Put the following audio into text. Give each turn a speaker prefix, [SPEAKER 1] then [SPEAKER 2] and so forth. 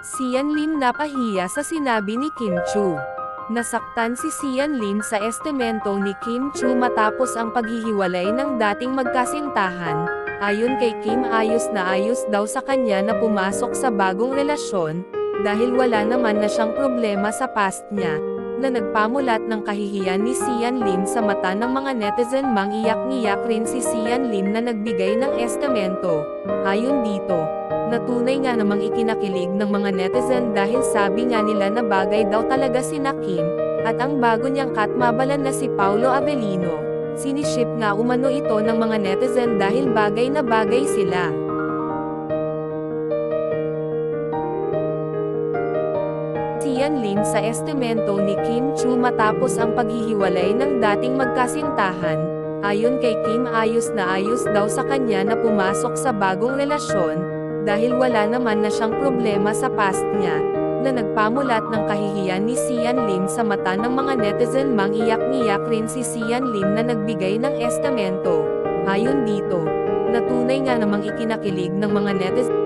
[SPEAKER 1] Sian Lim napahiya sa sinabi ni Kim Chu. Nasaktan si Sian Lim sa estimento ni Kim Chu matapos ang paghihiwalay ng dating magkasintahan. Ayon kay Kim, ayos daw sa kanya na pumasok sa bagong relasyon, dahil wala naman na siyang problema sa past niya, na nagpamulat ng kahihiyan ni Sian Lim sa mata ng mga netizen. Mangiyak-ngiyak rin si Sian Lim na nagbigay ng estimento. Ayon dito, na tunay nga namang ikinakilig ng mga netizen dahil sabi nga nila na bagay daw talaga sina Kim, at ang bago niyang katmabalan na si Paulo Avellino. Siniship nga umano ito ng mga netizen dahil bagay na bagay sila. Sian Lim sa estimento ni Kim Chu matapos ang paghihiwalay ng dating magkasintahan. Ayon kay Kim, ayos daw sa kanya na pumasok sa bagong relasyon, dahil wala naman na siyang problema sa past niya, na nagpamulat ng kahihiyan ni Sian Lim sa mata ng mga netizen. Mangiyak-ngiyak rin si Sian Lim na nagbigay ng estimento. Ayon dito, na tunay nga namang ikinakilig ng mga netizen